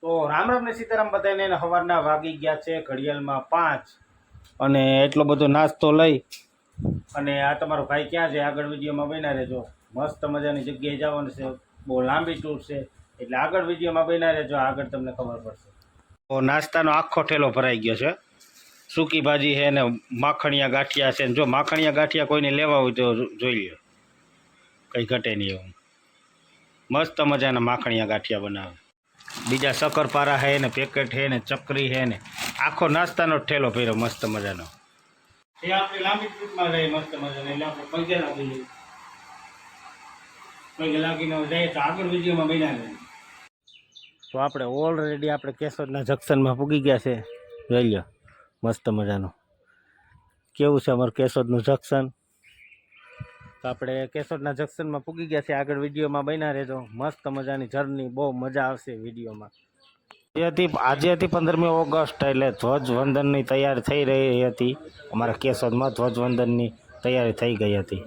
તો રામ રામ ને સીતારામ બધાને સવારના વાગી ગયા છે ઘડિયાળમાં 5 અને એટલો બધો નાસ્તો લઈ અને આ તમારો ભાઈ ક્યાં છે આગળ વિડીયોમાં બન્યા રહેજો. મસ્ત મજાની જગ્યાએ જવાનું છે, બહુ લાંબી ટૂર છે એટલે આગળ વિડીયોમાં બન્યા રહેજો, આગળ તમને ખબર પડશે. તો નાસ્તાનો આખો ઠેલો ભરાઈ ગયો છે, સૂકી ભાજી છે ને માખણિયા ગાંઠિયા છે ને જો માખણિયા ગાંઠિયા કોઈને લેવા હોય તો જોઈ લ્યો, કંઈ ઘટે નહીં એવું મસ્ત મજાના માખણિયા ગાંઠિયા બનાવે. બીજા શક્કરપારા છે ને પેકેટ છે ને ચકરી છે ને આખો નાસ્તાનો ઠેલો ભર્યો મસ્ત મજાનો. એ આપણે લાંબી ટ્રીપમાં રહી મસ્ત મજાનો એટલે આપણે પગે લાગી જઈએ, પગે લાગીને જઈએ તો આગળ વિડીયોમાં બન્યા રહે. તો આપણે ઓલરેડી આપણે કેશોદના જંકશનમાં પૂગી ગયા છે, જોઈ લો મસ્ત મજાનું કેવું છે અમારું કેશોદનું જંકશન. તો આપણે કેશોદના જંકશનમાં પૂગી ગયા છે, આગળ વિડીયોમાં બન્યા રહેજો. મસ્ત મજાની જર્ની, બહુ મજા આવશે વિડીયોમાં. આજે હતી 15મી ઓગસ્ટ એટલે ધ્વજવંદનની તૈયારી થઈ રહી હતી અમારા કેશોદમાં. ધ્વજવંદનની તૈયારી થઈ ગઈ હતી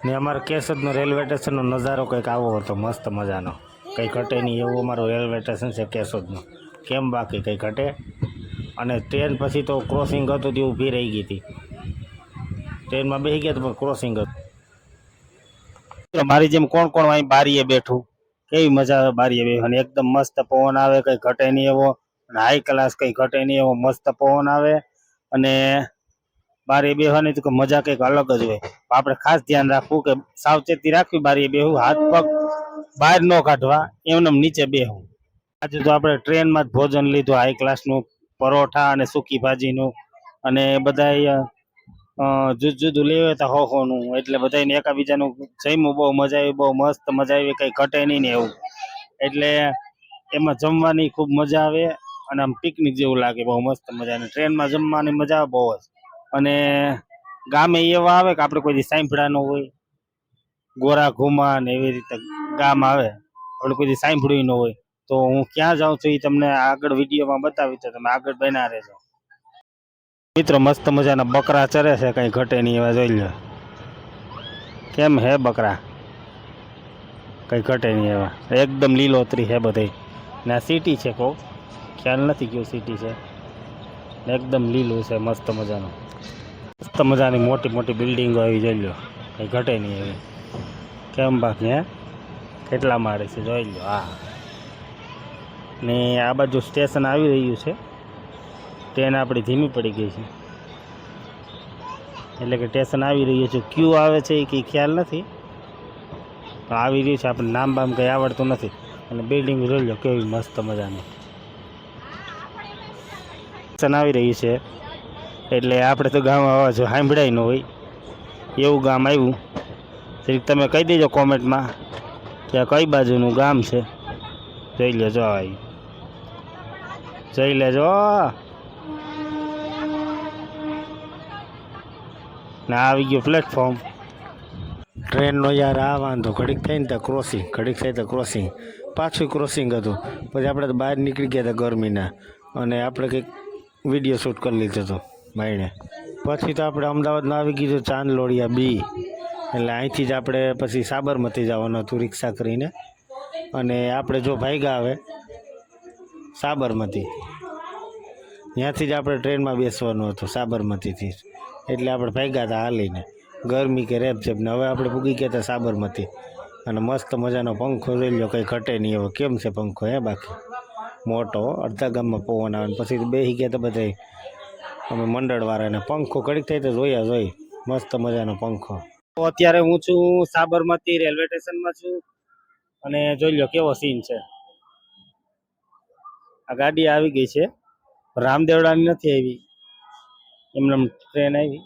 ને અમારા કેશોદનો રેલવે સ્ટેશનનો નજારો કંઈક આવો હતો મસ્ત મજાનો, કંઈ ઘટે નહીં એવું અમારું રેલવે સ્ટેશન છે કેશોદનું. કેમ બાકી કંઈ ઘટે. અને ટ્રેન પછી તો ક્રોસિંગ હતું તે ઊભી રહી ગઈ હતી, ટ્રેનમાં બેસી ગયા તો પણ ક્રોસિંગ હતું. મારી જેમ કોણ કોણ અહીં બારીએ બેઠું, કેવી મજા આવે બારીએ બેસવાની, એકદમ મસ્ત પવન આવે, કંઈ ઘટે નહીં એવો, અને હાઈ ક્લાસ કંઈ ઘટે નહીં એવો મસ્ત પવન આવે. અને બારીએ બેસવાની તો મજા કંઈક અલગ જ હોય. આપણે ખાસ ધ્યાન રાખવું કે સાવચેતી રાખવી, બારીએ બેસવું, હાથ પગ બહાર ન કાઢવા, એમને નીચે બેસવું. આજે તો આપણે ટ્રેનમાં જ ભોજન લીધું, હાઈ ક્લાસનું પરોઠા અને સૂકી ભાજીનું, અને બધા જુદું જુદું લેવું હતા હોનું, એટલે બધાને એકાબીજાનું જમ્યું, બહુ મજા આવી, બહુ મસ્ત મજા આવી, કંઈ ઘટે નહીં ને એવું. એટલે એમાં જમવાની ખૂબ મજા આવે અને આમ પિકનિક જેવું લાગે, બહુ મસ્ત મજા. અને ટ્રેનમાં જમવાની મજા આવે બહુ જ. અને ગામે એવા આવે કે આપણે કોઈ દી સાંભળ્યા ન હોય, ગોરા ઘુમા ને એવી રીતે ગામ આવે, આપણે કોઈ દી સાંભળ્યું ન હોય. તો હું ક્યાં જાઉં છું એ તમને આગળ વિડીયોમાં બતાવી, તો તમે આગળ બન્યા રહેજો. મિત્રો મસ્ત મજાના બકરા ચરે છે, કંઈ ઘટે નહીં એવા, જોઈ લો કેમ હે બકરા, કંઈ ઘટે નહીં એવા, એકદમ લીલોતરી છે બધી. ને આ સિટી છે, કહું ખ્યાલ નથી કયું સિટી છે, એકદમ લીલું છે મસ્ત મજાનું. મસ્ત મજાની મોટી મોટી બિલ્ડિંગો આવી, જોઈ લો કંઈ ઘટે નહીં એવી. કેમ બાકી હે કેટલા માળે છે જોઈ લો. હા, ને આ બાજુ સ્ટેશન આવી રહ્યું છે, ટ્રેન આપણી ધીમી પડી ગઈ છે, એટલે કે સ્ટેશન આવી રહ્યું છે. ક્યુ આવે છે એ કંઈ ખ્યાલ નથી, પણ આવી રહ્યું છે. આપણે નામ બામ કંઈ આવડતું નથી. અને બિલ્ડિંગ જોઈ લો કેવી મસ્ત મજાની. સ્ટેશન આવી રહ્યું છે એટલે આપણે તો ગામ અવાજ સાંભળાય ન હોય એવું ગામ આવ્યું. તમે કહી દેજો કોમેન્ટમાં કે આ કઈ બાજુનું ગામ છે. જોઈ લેજો, આવી જોઈ લેજો. ને આવી ગયું પ્લેટફોર્મ ટ્રેનનો. યાર આ વાંધો, ઘડીક થાય ને ત્યાં ક્રોસિંગ, ઘડીક થાય તો ક્રોસિંગ, પાછું ક્રોસિંગ હતું. પછી આપણે તો બહાર નીકળી ગયા હતા ગરમીના, અને આપણે કંઈક વિડીયો શૂટ કરી લીધો હતો ભાઈને. પછી તો આપણે અમદાવાદમાં આવી ગયું ચાંદલોડિયા બી, એટલે અહીંથી જ આપણે પછી સાબરમતી જવાનું હતું રિક્ષા કરીને. અને આપણે જો ભાગ્યા આવે સાબરમતી, ત્યાંથી જ આપણે ટ્રેનમાં બેસવાનું હતું સાબરમતીથી, એટલે આપણે ભાગ્યા હતા હાલીને, ગરમી કે રેપ છે ને. હવે આપણે પૂગી ગયા હતા સાબરમતી, અને મસ્ત મજાનો પંખો જોઈ લો, કંઈ ઘટે નહીં એવો. કેમ છે પંખો હે બાકી મોટો, અડધા ગામમાં પવન આવે. પછી બેસી ગયા તો બધા અમે મંડળવાળાને, પંખો ઘડીક થાય તો જોઈ મસ્ત મજાનો પંખો. તો અત્યારે હું છું સાબરમતી રેલવે સ્ટેશનમાં છું, અને જોઈ લો કેવો સીન છે. આ ગાડી આવી ગઈ છે, રામદેવડાની નથી આવી, એમને ટ્રેન આવી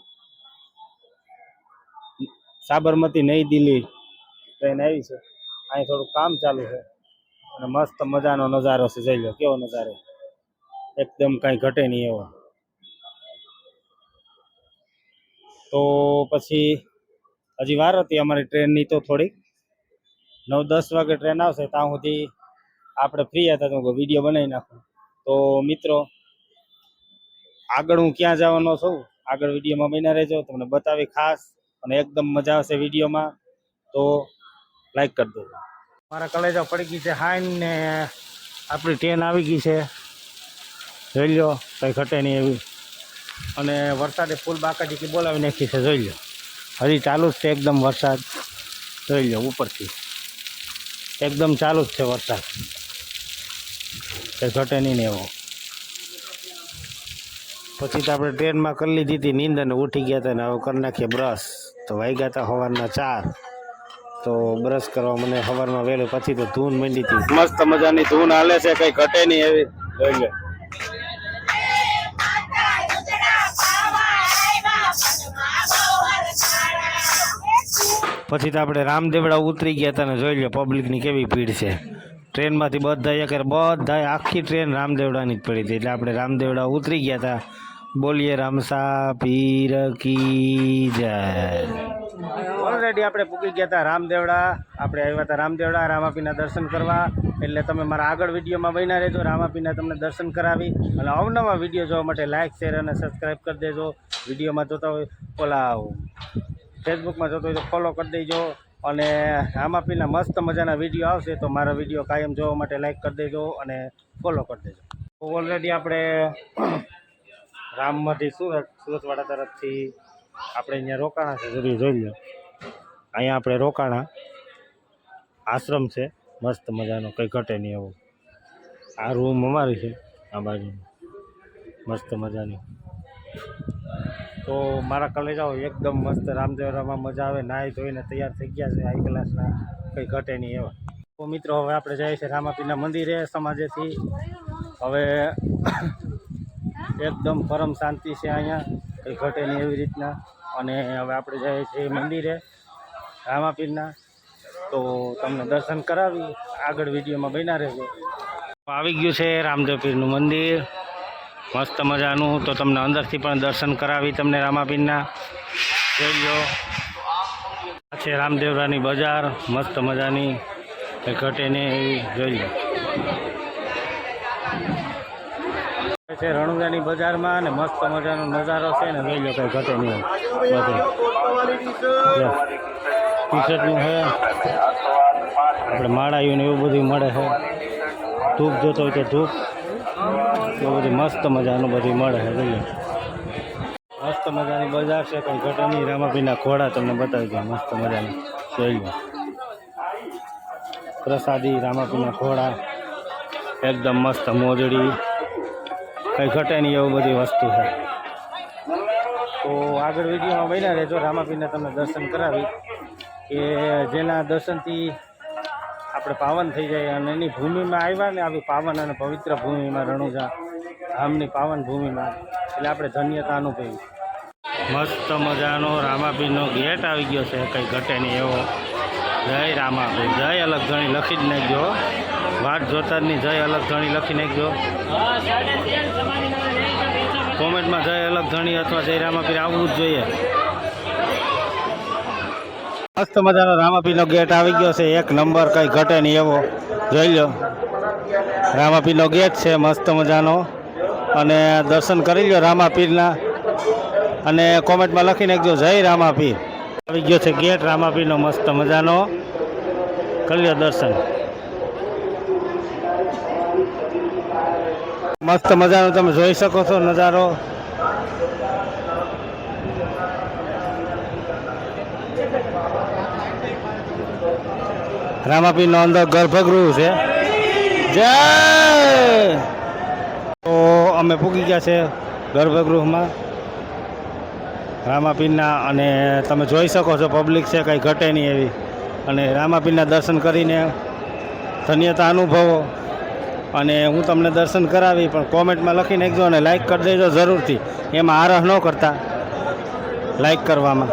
સાબરમતી નઈ દિલ્હી ટ્રેન આવી છે. અહીં થોડું કામ ચાલુ છે, અને મસ્ત મજાનો નજારો છે, જોઈ લો કેવો નજારો, એકદમ કાંઈ ઘટે નહીં એવો. તો પછી હજી વાર હતી અમારી ટ્રેનની, તો થોડીક 9-10 વાગે ટ્રેન આવશે, ત્યાં સુધી આપણે ફ્રી હતા તો વિડીયો બનાવી નાખું. તો મિત્રો આગળ હું ક્યાં જવાનો છું, આગળ વિડીયોમાં બન્યા રહેજો, તમને બતાવી ખાસ, અને એકદમ મજા આવશે વિડીયોમાં. તો લાઈક કરી દો. મારા કલેજા પડી ગઈ છે હાઈન, ને આપણી ટ્રેન આવી ગઈ છે, જોઈ લો, કંઈ ઘટે નહીં એવી. અને વરસાદે ફૂલ બાકાજી બોલાવી નાખી છે, જોઈ લો. હજી ચાલુ જ છે એકદમ વરસાદ, જોઈ લો ઉપરથી એકદમ ચાલુ જ છે વરસાદ, કંઈ ઘટે નહીં ને એવો. પછી તો આપણે ટ્રેનમાં કરી લીધી હતી નીંદ અને ઉઠી ગયા હતા ને હવે કરી નાખીએ બ્રશ. તો વાગ્યા હતા સવારના 4, તો બ્રશ કરવા મને સવારમાં વહેલું. પછી તો ધૂન માંડી હતી, મસ્ત મજાની ધૂન હાલે છે, કંઈ ઘટે નહીં એવી, જોઈ લો. પછી તો આપણે રામદેવડા ઉતરી ગયા હતા ને જોઈ લો પબ્લિકની કેવી ભીડ છે. ટ્રેનમાંથી બધા આખી ટ્રેન રામદેવડાની જ પડી હતી. એટલે આપણે રામદેવડા ઉતરી ગયા હતા. બોલીએ રામસા પીર કી જય. ઓલરેડી આપણે પૂકી ગયા હતા રામદેવડા. આપણે આવ્યા હતા રામદેવડા રામાપીના દર્શન કરવા. એટલે તમે મારા આગળ વિડીયોમાં બન્યા રહેજો, રામાપીના તમને દર્શન કરાવી. અને અવનવા વિડીયો જોવા માટે લાઇક, શેર અને સબસ્ક્રાઈબ કરી દેજો. વિડીયોમાં જોતા હોય ઓલા ફેસબુકમાં જોતો હોય તો ફોલો કરી દેજો. અને રામાપીના મસ્ત મજાના વિડીયો આવશે તો મારા વિડીયો કાયમ જોવા માટે લાઈક કરી દેજો અને ફોલો કરી દેજો. ઓલરેડી આપણે રામમાંથી સુરતવાડા તરફથી આપણે અહીંયા રોકાણા છે, જરૂર જોઈ લો. અહીંયા આપણે રોકાણા, આશ્રમ છે મસ્ત મજાનો, કંઈ ઘટે નહીં એવું. આ રૂમ અમારી છે, આ બાજુ મસ્ત મજાની. તો મારા કલેજાઓ એકદમ મસ્ત રામદેવરામાં મજા આવે. નાહી ધોઈને તૈયાર થઈ ગયા છે હાઈ ક્લાસના, કંઈ ઘટે નહીં એવા. તો મિત્રો હવે આપણે જઈએ છીએ રામાપીરના મંદિરે સમાજેથી. હવે એકદમ પરમ શાંતિ છે અહીંયા, કંઈ ઘટે નહીં એવી રીતના. અને હવે આપણે જઈએ છીએ મંદિરે રામાપીરના. તો તમને દર્શન કરાવી, આગળ વિડીયોમાં બન્યા રહેજો. આવી ગયું છે રામદેવ પીરનું મંદિર મસ્ત મજાનું. તો તમને અંદરથી પણ દર્શન કરાવી તમને રામાપીરના, જોઈ લો. આ છે રામદેવરાની બજાર મસ્ત મજાની, કંઈ ઘટે નહીં એવી, જોઈ લો. છે રણુજાની બજારમાં અને મસ્ત મજાનો નજારો છે ને, જોઈ લો, કંઈ ઘટે નહીં. ટી શર્ટનું છે, આપણે માળાયું ને એવું બધું મળે છે. ધૂપ જોતો હોય તો ધૂપ, એવું બધું મસ્ત મજાનું બધું મળે છે, જોઈ લો. મસ્ત મજાની બજાર છે, કંઈ ઘટે નહીં. રામાપીના ઘોડા તમને બતાવી દઉં, મસ્ત મજાની, જોઈ લો. પ્રસાદી રામાપીના ઘોડા એકદમ મસ્ત, મોજડી, કંઈ ઘટે નહીં એવું બધી વસ્તુ છે. તો આગળ વિડીયોમાં બન્યા રહેજો. રામાપીને તમને દર્શન કરાવી કે જેના દર્શનથી આપણે પાવન થઈ જાય. અને એની ભૂમિમાં આવ્યા ને, આવી પાવન અને પવિત્ર ભૂમિમાં, રણુજા ધામની પાવન ભૂમિમાં, એટલે આપણે ધન્યતા અનુભવી. મસ્ત મજાનો રામાપીરનો ગેટ આવી ગયો છે, કંઈ ઘટે નહીં એવો. જય રામાપીર, જય અલગ ઘણી લખી જ નાખજો. વાત જોતા જ નહીં, જય અલગ ઘણી લખી નાખજો કોમેન્ટમાં. જય અલગ ઘણી અથવા જય રામાપીર આવવું જ જોઈએ. મસ્ત મજાનો રામાપીરનો ગેટ આવી ગયો છે, એક નંબર, કંઈ ઘટે નહીં એવો, જોઈ લો. રામાપીરનો ગેટ છે મસ્ત મજાનો. અને દર્શન કરી લો રામાપીરના અને કોમેન્ટમાં લખી નાખજો જય રામાપીર. આવી ગયો છે ગેટ રામાપીરનો મસ્ત મજાનો, કરી લો દર્શન. મસ્ત મજાનો તમે જોઈ શકો છો નજારો. રામાપીરનો અંદર ગર્ભગૃહ છે. જય. તો અમે પૂગી ગયા છે ગર્ભગૃહમાં રામાપીરના. અને તમે જોઈ શકો છો પબ્લિક છે, કંઈ ઘટે નહીં એવી. અને રામાપીરના દર્શન કરીને ધન્યતા અનુભવો. અને હું તમને દર્શન કરાવી, પણ કોમેન્ટમાં લખી નાખજો અને લાઈક કરી દેજો જરૂરથી. એમાં આરહ ન કરતા, લાઈક કરવામાં.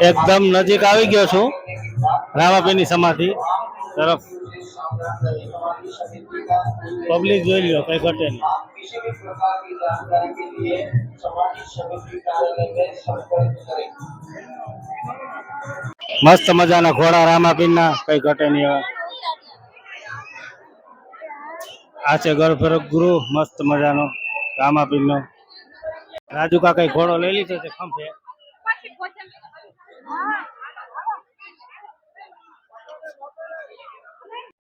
એકદમ નજીક આવી ગયો છું રામાપીરની સમાધિ તરફ. પબ્લિક જોઈ લો, કંઈ ઘટે નહીં. મસ્ત મજાના ઘોડા રામાપીરના, કંઈ ઘટે નહીં. આ છે ગર્ભગૃહ મસ્ત મજાનો રામાપીરનો. રાજુ કાકા ઘોડો લઈ લીધો છે ખંભે.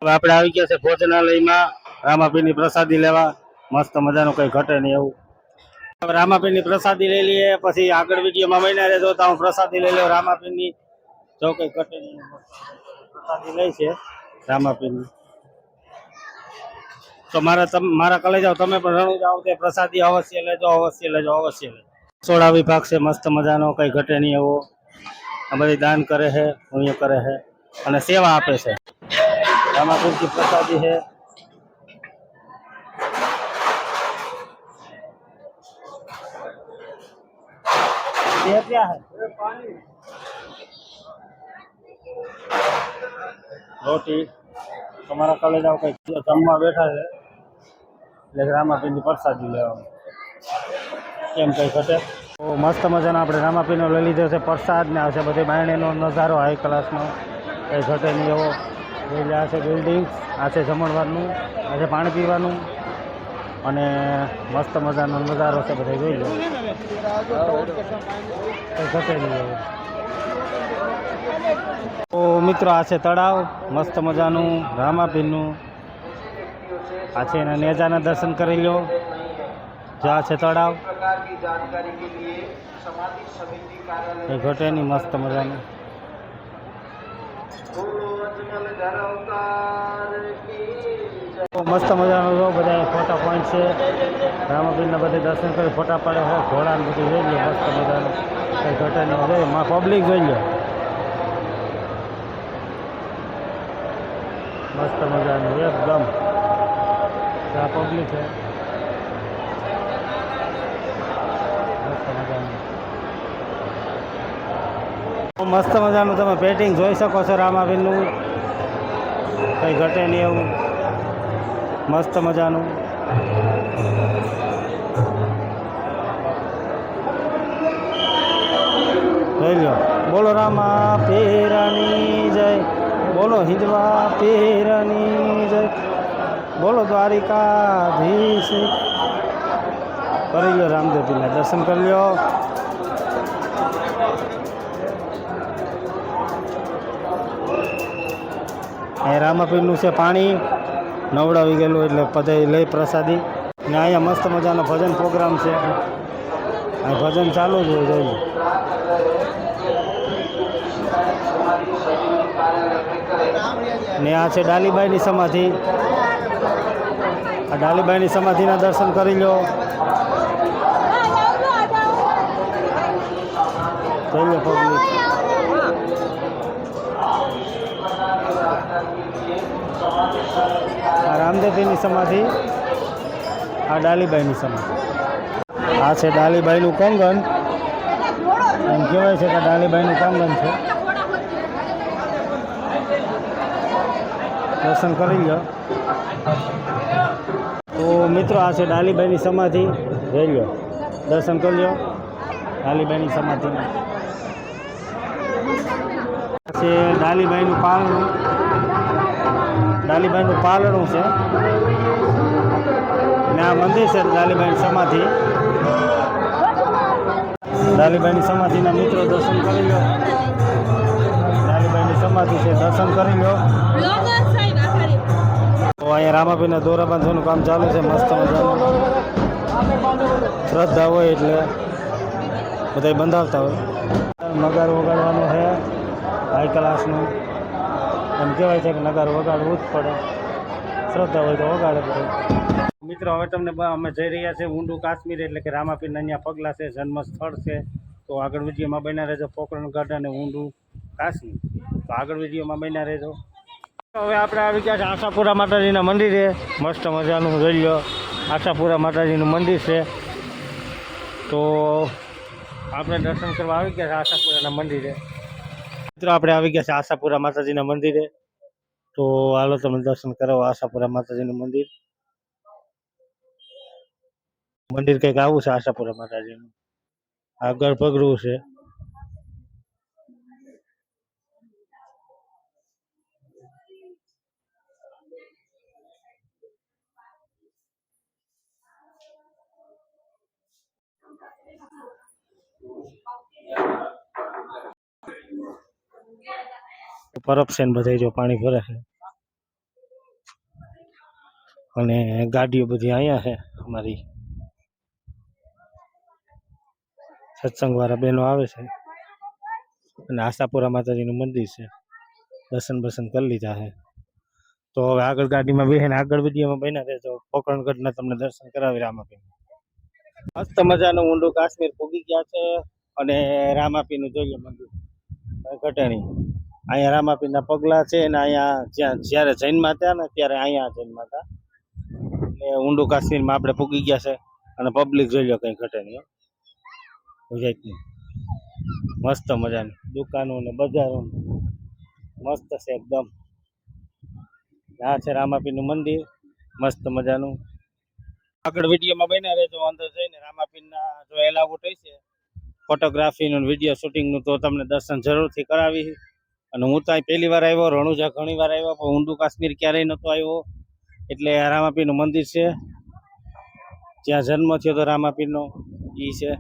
હવે આપણે આવી ગયા છે ભોજનાલયમાં રામાપીરની પ્રસાદી લેવા. મસ્ત મજાનું કઈ ઘટે નહીં એવું. હવે રામાપીરની પ્રસાદી લઈ લઈએ, પછી આગળ વિડીયોમાં બન્યા રહેજો તો હું પ્રસાદી લઈ લઉં રામાપીરની. જો કઈ ઘટે નહીં પ્રસાદી લઈ છે રામાપીરની. તો મારા કલેજાઓ તમે પણ રણું જાઓ તે પ્રસાદી અવશ્ય લેજો, અવશ્ય લેજો, અવશ્ય લેજો. સોડા વિભાગ છે મસ્ત મજાનો, કઈ ઘટે નહીં એવો. આ બધી દાન કરે છે, પુણ્ય કરે છે અને સેવા આપે છે. રામાપીરની પ્રસાદી છે. ये क्या है? रोटी તમારા કલેજાઓ કઈ જમવા બેઠા છે એટલે રામાપીરની પ્રસાદી લેવા કેમ કઈ ઘટે. તો મસ્ત મજાનો આપણે રામાપીનો લઈ લીધો છે પ્રસાદ ને આવશે બધી બાયણીનો નજારો હાઈ ક્લાસનો, કઈ ઘટે નહીં એવો. આ છે બિલ્ડિંગ, આ છે જમણવારનું, આ છે પાણી પીવાનું અને મસ્ત મજાનો નજારો છે બધા જોઈ લો. કઈ ઘટે નહીં એવો. તો મિત્રો આ છે તળાવ મસ્ત મજાનું રામાપીરનું. આ છે એના નેજાના દર્શન કરી લો. જો આ છે તળાવ, એ ઘટે નહીં મસ્ત મજાનું. મસ્ત મજાનો જો બધા ફોટા પોઈન્ટ છે. રામાપીરના બધે દર્શન કરી ફોટા પાડે છે. ઘોડા ને બધું જોઈ લો મસ્ત મજાનું, કઈ ઘટે નહીં જોઈ પબ્લિક જોઈ લો મસ્ત મજાનું એકદમ. આ પબ્લિક છે મસ્ત મજાનું. મસ્ત મજાનું તમે પેઇન્ટિંગ જોઈ શકો છો રામાપીરનું, કઈ ઘટે નહીં એવું મસ્ત મજાનું. જોઈ લો. બોલો રામાપીરની જય, બોલો હિંદવા પીરની જય, બોલો દ્વારિકાધીશ. કરી લો રામદેવપીરના દર્શન કરી લો. એ રામાપીરનું છે પાણી નવડાવી ગયેલું એટલે બધા લઈ પ્રસાદી. ને અહીંયા મસ્ત મજાનો ભજન પ્રોગ્રામ છે, આ ભજન ચાલુ જ હોય જોઈ. ને આ છે ડાલીબાઈની સમાધિ. આ ડાલીબાઈની સમાધિના દર્શન કરી લો. જોઈ લો પબ્લિક. આ રામદેવપીરની સમાધિ, આ ડાલીબાઈની સમાધિ. આ છે ડાલીબાઈનું કંગન. એમ કહેવાય છે કે ડાલીબાઈનું કંગન છે. દર્શન કરી લો. તો મિત્રો આ છે ડાલીબાઈની સમાધિ, જોઈ લો દર્શન કરી લો ડાલીબાઈની સમાધિના. છે ડાલીબાઈનું પાલણું, ડાલીબાઈનું પાલણું છે ને આ મંદિર છે ડાલીબાઈની સમાધિ. ડાલીબાઈની સમાધિના મિત્રો દર્શન કરી લો. ડાલીબાઈની સમાધિ છે, દર્શન કરી લો. તો અહીંયા રામાપીરના દોરા બાંધવાનું કામ ચાલુ છે મસ્ત મજાનું. શ્રદ્ધા હોય એટલે બધા બંધાવતા હોય. નગાર વગાડવાનો છે હાઈ ક્લાસનું. એમ કહેવાય છે કે નગાર વગાડવું જ પડે, શ્રદ્ધા હોય તો વગાડે બધું. મિત્રો હવે તમને અમે જઈ રહ્યા છીએ ઊંડું કાશ્મીર, એટલે કે રામાપીરના અહીંયા પગલાં છે, જન્મ સ્થળ છે. તો આગળ વિડીયોમાં બન્યા રહેજો. પોકરણગઢ અને ઊંડું કાશ્મીર, તો આગળ વિડીયોમાં બન્યા રહેજો. હવે આપણે આવી ગયા છે આશાપુરા માતાજીના મંદિરે. મસ્ત મજાનું જોઈ લો આશાપુરા માતાજીનું મંદિર છે. તો આપણે દર્શન કરવા આવી ગયા છે આશાપુરાના મંદિરે. મિત્રો આપણે આવી ગયા છે આશાપુરા માતાજીના મંદિરે. તો હાલો તમે દર્શન કરો આશાપુરા માતાજીનું મંદિર. મંદિર કંઈક આવું છે આશાપુરા માતાજીનું. આ ગર્ભગૃહ છે. પરબ છે ને બધા જો પાણી ભરે છે. અને ગાડીઓ બધી અહીંયા છે અમારી સત્સંગ વાળા બહેનો આવે છે અને આશાપુરા માતાજીનું મંદિર છે. દર્શન બસન કરી લીધા છે. તો હવે આગળ ગાડીમાં બેસીને આગળ વિડીયોમાં બન્યા રહેજો. પોકરણગઢના તમને દર્શન કરાવી રામાપીર. મસ્ત મજાનું ઊંડું કાશ્મીર પૂગી ગયા છે અને રામાપીરનું જોઈએ મંદિર ઘટાણી. અહીંયા રામાપીરના પગલા છે ને અહીંયા જ્યાં જ્યારે જૈનમાં હતા ને ત્યારે અહીંયા જૈનમાં હતા. એટલે ઊંડું કાશ્મીરમાં આપણે પૂગી ગયા છે અને પબ્લિક જોઈ લો કઈ ઘટે નહીં. ગુજરાતની મસ્ત મજાની દુકાનો ને બજારો મસ્ત છે એકદમ. આ છે રામાપીરનું મંદિર મસ્ત મજાનું. આગળ વિડીયોમાં બન્યા રહેજો. અંદર જઈને રામાપીરના જો એલાઉટ હશે ફોટોગ્રાફીનું વિડીયો શૂટિંગનું તો તમને દર્શન જરૂરથી કરાવી. અને હું તો અહીં પહેલી વાર આવ્યો, રણુજા ઘણી વાર આવ્યો, પણ ઊંડું કાશ્મીર ક્યારેય નહોતો આવ્યો. એટલે રામાપીરનું મંદિર છે જ્યાં જન્મ થયો તો રામાપીરનો એ છે.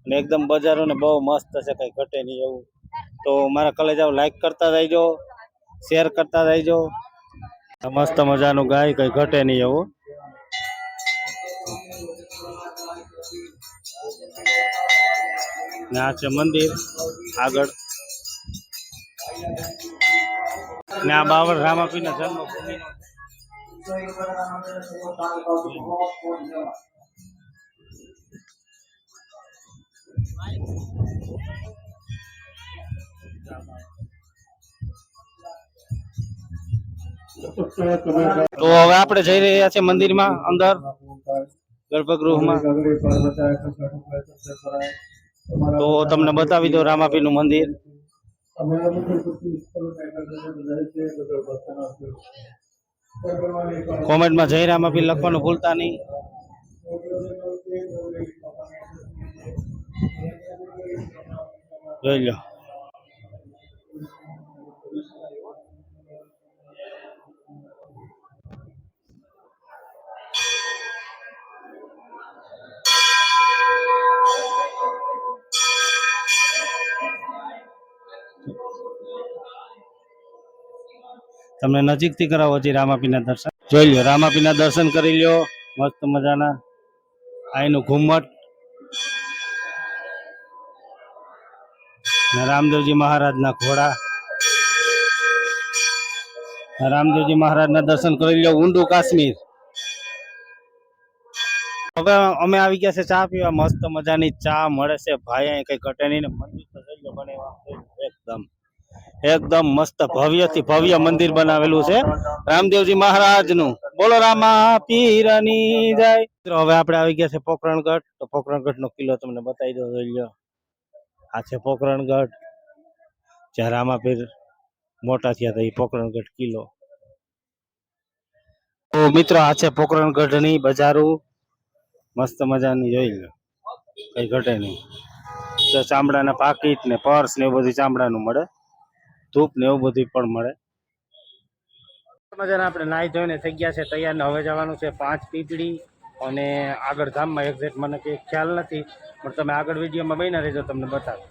અને એકદમ બજારો ને બહુ મસ્ત છે, કંઈ ઘટે નહીં એવું. તો મારા કલેજાઓ લાઈક કરતા જઈજો, શેર કરતા જઈજો. મસ્ત મજાનું ગાય, કંઈ ઘટે નહીં એવું. ને આ છે મંદિર આગળ ને આ બાવળ રામાપીરના જન્મભૂમિનો. તો હવે આપણે જઈ રહ્યા છીએ મંદિરમાં અંદર ગર્ભગૃહમાં. તો તમને બતાવી દો રામાપીરનું મંદિર. કોમેન્ટમાં જય રામાપીર લખવાનું ભૂલતા નહીં. જોઈ લો તમને નજીકથી કરાવો છે રામાપીરના દર્શન. જોઈ લો રામાપીરના દર્શન કરી લ્યો મસ્ત મજાના. અહીંનું ઘુમ્મટ રામદેવજી મહારાજના ઘોડા. રામદેવજી મહારાજના દર્શન કરી લ્યો. ઊંડું કાશ્મીર. હવે અમે આવી ગયા છે ચા પીવા. મસ્ત મજાની ચા મળે છે ભાઈ, અહીં કઈ ઘટે નહીં. મંદિર તો જોઈ લો બનેવા એકદમ એકદમ મસ્ત ભવ્યથી ભવ્ય મંદિર બનાવેલું છે રામદેવજી મહારાજનું. બોલો રામાપીરની જય. હવે આપણે આવી ગયા છે પોકરણગઢ. તો પોકરણગઢનો કિલ્લો તમને બતાવી દો. જોઈ લો આ છે પોકરણગઢ, જ્યાં રામાપીર મોટા થયા હતા એ પોકરણગઢ કિલ્લો. તો મિત્રો આ છે પોકરણગઢની બજારો મસ્ત મજાની. જોઈ લો કઈ ઘટે નહીં. તો ચામડાના પાકીટ ને પર્સ ને એવું બધું ચામડાનું મળે. ધૂપ ને એવું બધું પણ મળે. મજાના આપણે નાહી ધોઈને થઈ ગયા છે તૈયાર ને હવે જવાનું છે 5 પીપળી અને આગળ ધામમાં. એક્ઝેક્ટ મને કંઈ ખ્યાલ નથી, પણ તમે આગળ વિડીયોમાં બન્યા રહેજો, તમને બતાવો.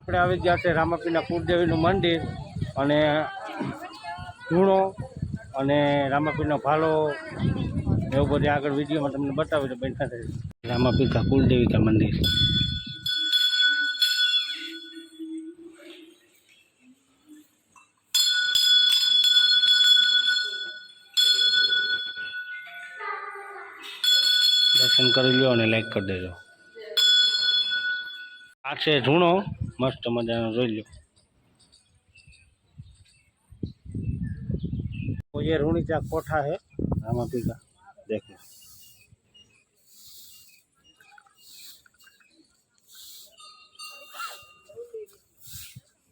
આપણે આવી ગયા છે રામાપીરના કુળદેવીનું મંદિર અને ધૂણો અને રામાપીરનો ભાલો એવું બધું આગળ વિડીયોમાં તમને બતાવી દો. બન્યા રહેજો. રામાપીર કા કુલદેવી કા મંદિર. દર્શન કરી લો અને લાઈક કરી દેજો. આ છે ધૂણો મસ્ત મજાનો. જોઈ લો तो ये रूणीचा कोठा है रामापीर का. देखो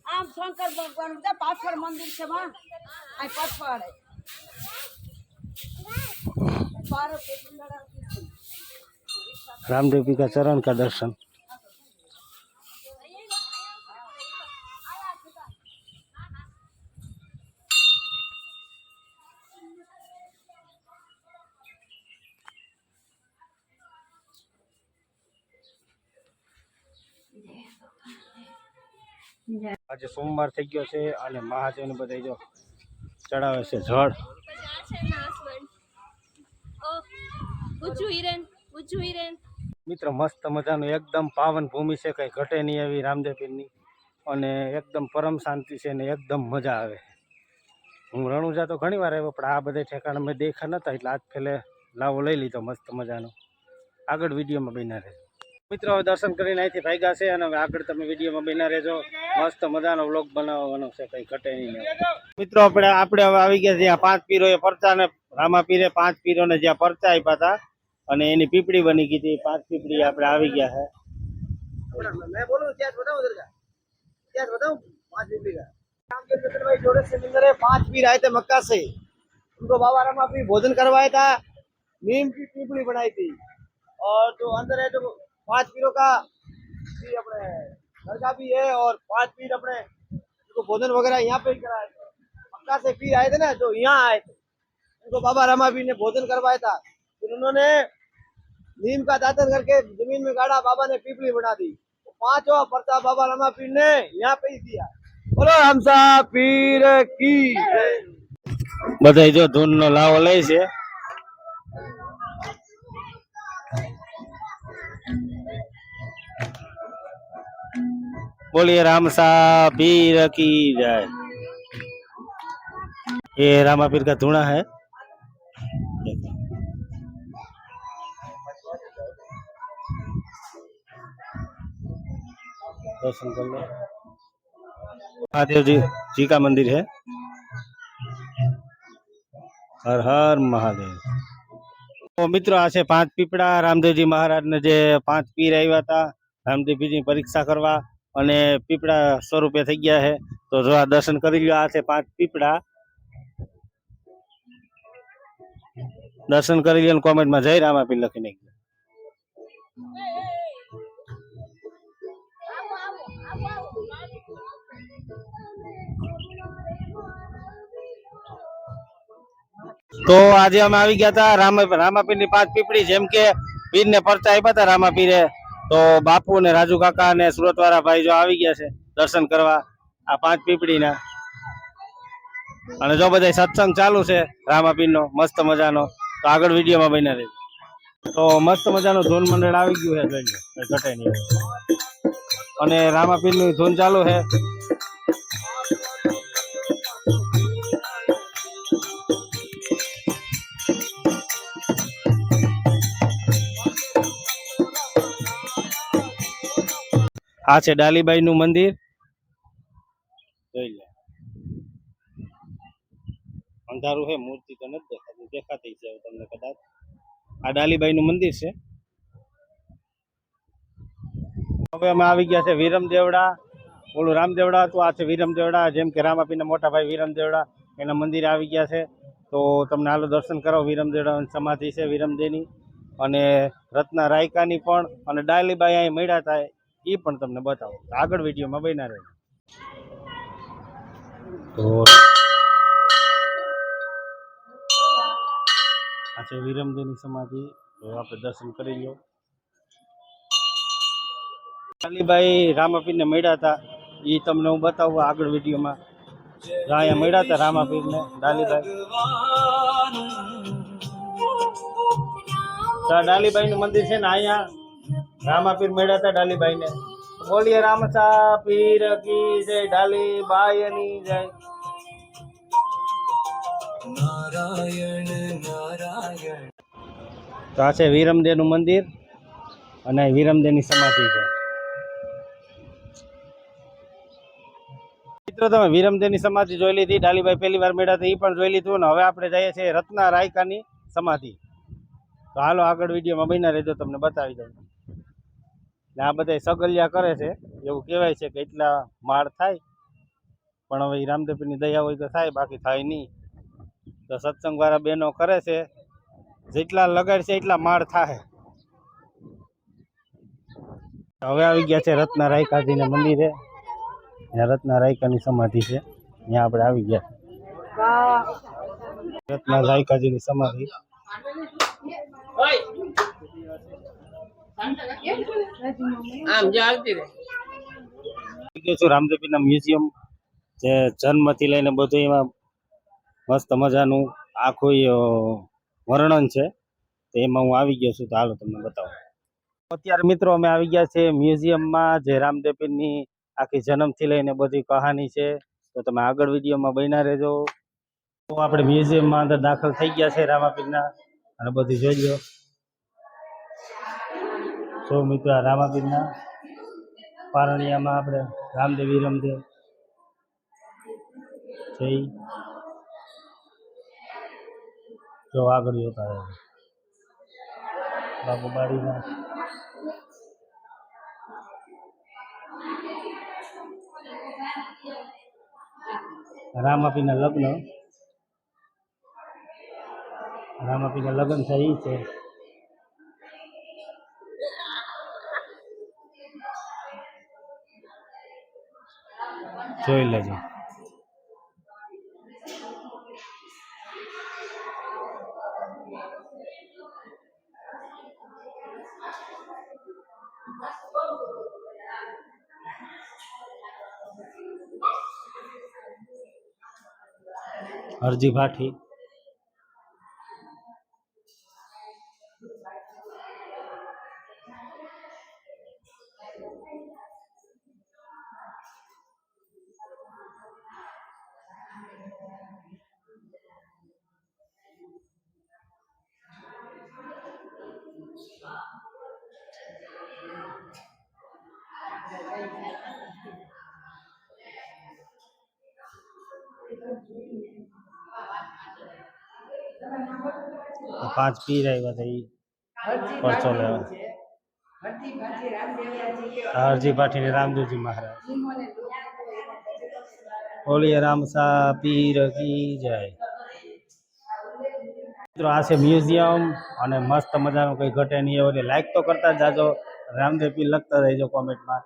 आम शंकर भगवान का पाथर मंदिर से वहां आई पथर है रामदेव जी का चरण का दर्शन. આજે સોમવાર થઈ ગયો છે અને મહાદેવને બધા જો ચડાવે છે જળ. મિત્રો મસ્ત મજાનું એકદમ પાવન ભૂમિ છે, કઈ ઘટે નહીં એવી રામદેવપીરની, અને એકદમ પરમ શાંતિ છે ને એકદમ મજા આવે. હું રણુજા તો ઘણી વાર આવ્યો, પણ આ બધા ઠેકાણા મેં દેખા નતા, એટલે આજ પેલે લાવો લઈ લીધો મસ્ત મજાનો. આગળ વિડીયોમાં બન્યા રહેજો મિત્રો. હવે દર્શન કરીને અહીંથી ભાગ્યા છે, અને હવે આગળ તમે વિડીયોમાં બન્યા રહેજો. મસ્ત મજાનો વ્લોગ બનાવવાનો છે, કઈ ઘટે નહીં. મિત્રો આપણે હવે આવી ગયા છીએ 5 પીરોએ પરચા, ને રામાપીરે 5 પીરોને જ્યાં પરચા આપ્યા હતા અને એની પીપળી બની ગઈ હતી. 5 પીપળી આપણે આવી ગયા है. मैं बोलूं इतिहास बताऊं उधर का? इतिहास बताऊं 5 पीपड़ी का? राम के मित्र भाई जोड़े से मिल रहे 5 पीर आए थे मक्का से, उनको बाबा रामापीर भोजन करवाया था, नीम की पीपड़ी बनाई थी, और जो अंदर है जो 5 पीरों का भी अपने दरगाह भी है, और 5 पीर अपने उनको भोजन वगैरह यहाँ पे ही कराया था. मक्का से पीर आए थे ना, जो यहाँ आए थे, उनको बाबा रामापीर ने भोजन करवाया था. फिर उन्होंने नीम का दातन करके जमीन में गाड़ा, बाबा ने पीपली बना दी. तो 5वां परचा बाबा रामापीर ने यहाँ पे ही दिया. बोलो हमसा पीर की બધા જો ધૂન નો લાવો લે છે. बोलिए रामसा पीर की जय. ये रामापीर का धूना है. दर्शन कर लो. महादेव जी का मंदिर है. हर हर महादेव. तो मित्रों आ 5 पीपड़ा रामदेवजी महाराज ने जे 5 पीर आव्या था रामदेवजी ની પરીક્ષા કરવા, અને પીપડા સ્વરૂપે થઈ ગયા છે. તો જો આ દર્શન કરી લ્યો. આ છે 5 પીપડા. દર્શન કરી લ્યો. કોમેન્ટમાં જય રામાપીર લખી નાખજો. તો આજે અમે આવી ગયા હતા રામાપીરની 5 પીપળી. જેમ કે પીરને પરચા આપ્યા હતા રામાપીરે, તો બાપુ ને રાજુ કાકા અને સુરત વાળા ભાઈ જો આવી ગયા છે દર્શન કરવા આ 5 પીપળીના. અને જો બધા સત્સંગ ચાલુ છે રામાપીરનો મસ્ત મજાનો. તો આગળ વિડીયોમાં બન્યા રહેજો. તો મસ્ત મજાનું ધૂન મંડળ આવી ગયું છે, જોઈ લો, ઘટે નહીં. અને રામાપીરની ધૂન ચાલુ છે. આ છે ડાલીબાઈ નું મંદિર, જોઈ લે. અંધારું છે, મૂર્તિ તો નથી દેખાતી, દેખાતી છે તમને કદાચ. આ ડાલીબાઈ નું મંદિર છે. હવે અમે આવી ગયા છે વિરમ દેવડા. ઓલું રામદેવડા હતું, આ છે વિરમ દેવડા. જેમ કે રામાપીરના મોટા ભાઈ વિરમ દેવડા એના મંદિરે આવી ગયા છે. તો તમને હાલો દર્શન કરાવો. વિરમ દેવડાની સમાધિ છે વિરમદેવની, અને રત્ના રાયકાની પણ, અને ડાલીબાઈ અહીં મળ્યા હતા એ પણ તમને બતાવો. આગળ વિડીયોમાં બન્યા રહે. તો આ છે વિરમદેવની સમાધિ. તો આપણે દર્શન કરી લો. ડાલીબાઈ રામાપીરને મળ્યા હતા એ તમને હું બતાવું આગળ વિડીયોમાં. અહીંયા મળ્યા હતા રામાપીરને ડાલીબાઈ. ડાલીબાઈ નું મંદિર છે ને, અહીંયા રામાપીર મળ્યા હતા ડાલીબાઈ ને. બોલીએ રામસા પીર કી જય, ડાલીબાઈ ની જય. નારાયણ નારાયણ. તો આ છે વિરમદેવ નું મંદિર, અને વિરમદેવ ની સમાધિ છે. મિત્રો તમે વિરમદેવ ની સમાધિ જોઈ લીધી, ડાલીબાઈ પહેલી વાર મળ્યા હતા એ પણ જોઈ લીધું, અને હવે આપણે જઈએ છીએ રત્ના રાયકાની સમાધિ. તો હાલો આગળ વિડીયોમાં બન્યા રહેજો, તમને બતાવી દઉં. આ બધા સગલિયા કરે છે, એવું કહેવાય છે કે એટલા માળ થાય, પણ હવે રામદેવપીરની દયા હોય તો થાય, બાકી થાય નહીં. તો સત્સંગ વાળા બહેનો કરે છે, જેટલા લગાડશે એટલા માળ થાય. હવે આવી ગયા છે રત્ના રાયકાજીના મંદિરે. ત્યાં રત્ના રાયકાની સમાધિ છે, ત્યાં આપણે આવી ગયા. રત્ના રાયકાજીની સમાધિ. રામદેવપીરના મ્યુઝિયમ જે જન્મથી લઈને બધું એમાં મસ્ત મજાનું આખું વર્ણન છે. તો એમાં હું આવી ગયો છું, તો હાલો તમને બતાવું. અત્યારે મિત્રો અમે આવી ગયા છે મ્યુઝિયમમાં, જે રામદેવ પીરની આખી જન્મથી લઈને બધી કહાની છે. તો તમે આગળ વિડીયોમાં બન્યા રહેજો. તો આપણે મ્યુઝિયમમાં અંદર દાખલ થઈ ગયા છે રામાપીરના, અને બધી જોઈ લો. જો મિત્રો આ રામાપીરના પારણિયામાં આપણે રામદેવ વિરમદેવ જઈ, જો આગળ જોતા રહે બાબુબાડીના રામાપીના લગ્ન, રામાપીના લગ્ન છે એ છે. જોઈ લેજો. હરજી ભાઠી, પાંચ પીર આવ્યા હતા એ પરચો લેવા. હરજી ભાઠી ને રામદેવજી મહારાજ. બોલીએ રામસા પીર કી જય. મિત્રો આ છે મ્યુઝિયમ, અને મસ્ત મજાનું કંઈ ઘટે નહીં એવું. લાઈક તો કરતા જ જાજો, રામદેવ પીર લખતા રહેજો કોમેન્ટમાં.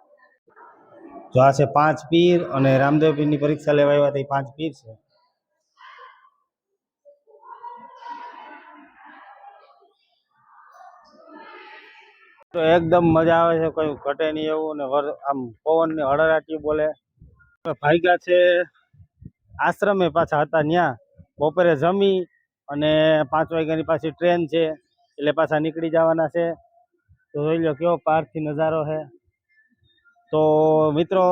જો આ છે પાંચ પીર, અને રામદેવ પીરની પરીક્ષા લેવા આવ્યા હતા એ પાંચ પીર છે. તો એકદમ મજા આવે છે, કોઈ ઘટે નહીં એવું. ને આમ પવનની હળરાટી બોલે. ભાગ્યા છે આશ્રમે પાછા હતા ત્યાં, બપોરે જમી અને 5 વાગ્યાની પાછી ટ્રેન છે, એટલે પાછા નીકળી જવાના છે. તો જોઈ લો કેવો પારથી નજારો છે. તો મિત્રો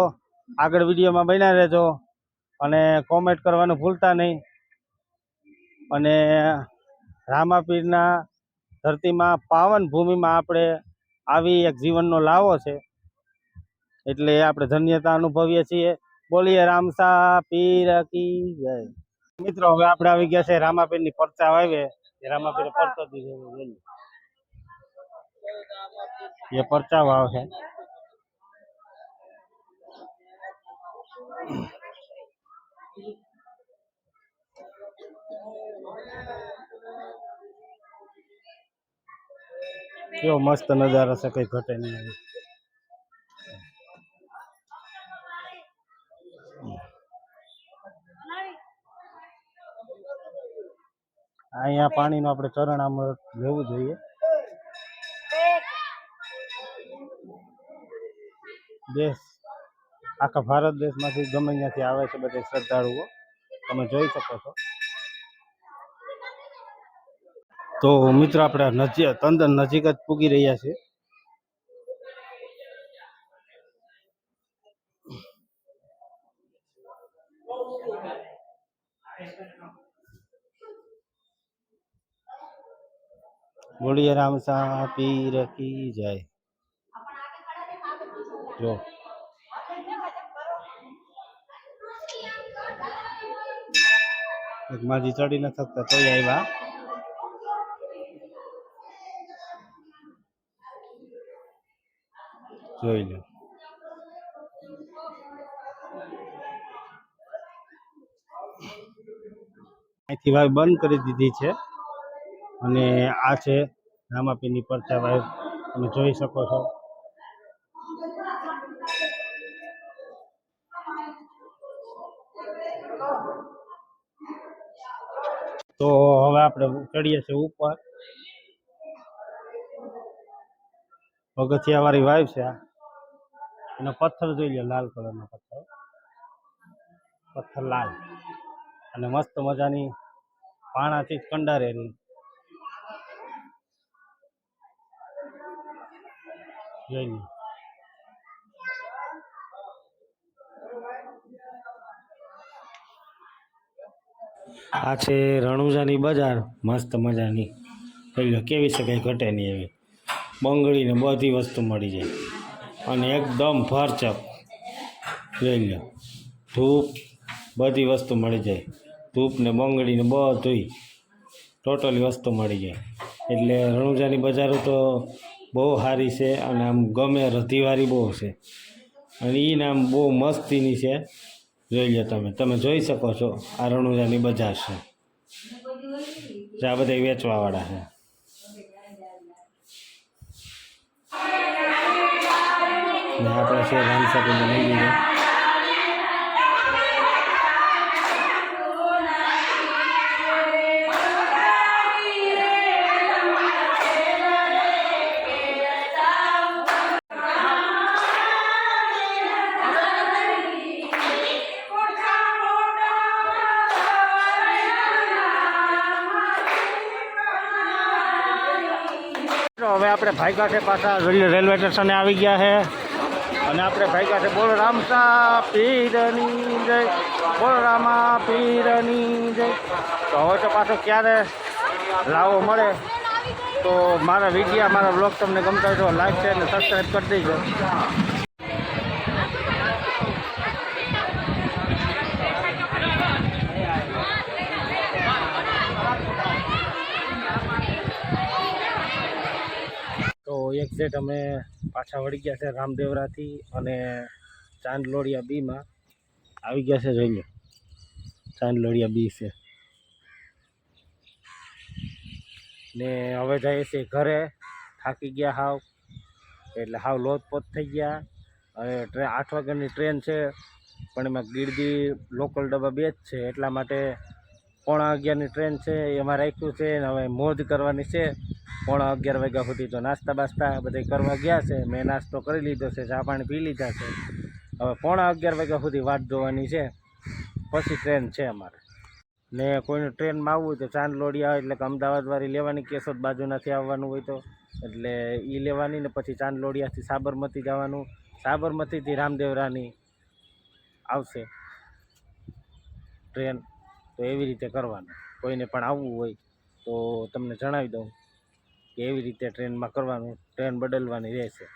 આગળ વિડીયોમાં બન્યા રહેજો, અને કોમેન્ટ કરવાનું ભૂલતા નહીં. અને રામાપીરના ધરતીમાં, પાવન ભૂમિમાં આપણે આવી એક જીવનનો લાવો છે, એટલે આપણે ધન્યતા અનુભવીએ છીએ. બોલીએ રામસા પીર કી જય. મિત્રો હવે આપણે આવી ગયા છે રામાપીરની પરચા વાવે. રામાપીર પરચો દીધો એ પરચા વાવ છે. કેવો મસ્ત નજારો છે, કઈ ઘટે નહીં. અહીંયા પાણીનું આપણે ચરણામૃત લેવું જોઈએ. દેશ, આખા ભારત દેશમાંથી ગમે ત્યાંથી આવે છે બધા શ્રદ્ધાળુઓ, તમે જોઈ શકો છો. તો મિત્રો આપણે તંદર નજીક જ પૂગી રહ્યા છે. બોલીએ રામસા પીર કી જય. જો એક માજી ચડી ન શકતા તોય આવ્યા. જોઈ લો. અહીંથી વાવ બંધ કરી દીધી છે, અને આ છે રામાપીરની પરચા વાવ, તમે જોઈ શકો છો. તો હવે આપણે ચડીએ છીએ ઉપર. પગથિયા વાળી વાવ છે આ. એનો પથ્થર જોઈ લો, લાલ કલરનો પથ્થર લાલ, અને મસ્ત મજાની પાણાથી જ કંડારેલી. જોઈ લો. આ છે રણુજાની બજાર, મસ્ત મજાની. જોઈ લો કેવી છે, કંઈ ઘટે નહીં એવી. બંગડી ને બધી વસ્તુ મળી જાય અને એકદમ ભરચક. જોઈ લો ધૂપ, બધી વસ્તુ મળી જાય. ધૂપ ને બંગડી ને બધુંય ટોટલી વસ્તુ મળી જાય. એટલે રણુજાની બજારો તો બહુ સારી છે અને આમ ગમે, રધીવારી બહુ છે અને એ નામ બહુ મસ્તીની છે. જોઈ લો તમે જોઈ શકો છો આ રણુજાની બજાર છે. જે આ બધા વેચવાવાળા છે. ને આપણે છે રામસાપીનું મંદિર. હવે આપણે ભાગ્યા છે પાછા રેલવે સ્ટેશને આવી ગયા છે અને આપણે ભાગ્યા છે બોલ રામસા પીરની જય, બોલ રામા પીરની જય. તો હવે તો પાછો ક્યારે લાવો મળે તો મારા વિડીયો, મારા બ્લોગ તમને ગમતા હોય તો લાઈક શેર અને સબસ્ક્રાઈબ કરી દેજો. તો એક્ઝેક્ટ અમે પાછા વળી ગયા છે રામદેવરાથી અને ચાંદલોડિયા બીમાં આવી ગયા છે. જોઈ લો ચાંદલોડિયા બી છે ને હવે જઈએ છીએ ઘરે. થાકી ગયા હાવ, એટલે હાવ લોથપોથ થઈ ગયા. હવે 8 વાગ્યાની ટ્રેન છે પણ એમાં ગીરદી લોકલ ડબ્બા 2 જ છે, એટલા માટે 11:15ની ટ્રેન છે એમાં રાખ્યું છે. ને હવે મોજ કરવાની છે 11:15 વાગ્યા સુધી. તો નાસ્તા બાસ્તા બધા કરવા ગયા છે. મેં નાસ્તો કરી લીધો છે, ચા પાણી પી લીધા છે. હવે 11:15 વાગ્યા સુધી વાટ જોવાની છે, પછી ટ્રેન છે અમારે. ને કોઈને ટ્રેનમાં આવવું હોય તો ચાંદલોડિયા એટલે કે અમદાવાદવાળી લેવાની, કેશોદ બાજુનાથી આવવાનું હોય તો એટલે એ લેવાની. ને પછી ચાંદલોડિયાથી સાબરમતી જવાનું, સાબરમતીથી રામદેવરાની આવશે ટ્રેન. તો એવી રીતે કરવાનું. કોઈને પણ આવવું હોય તો તમને જણાવી દઉં કે એવી રીતે ટ્રેનમાં કરવાનું, ટ્રેન બદલવાની રહેશે.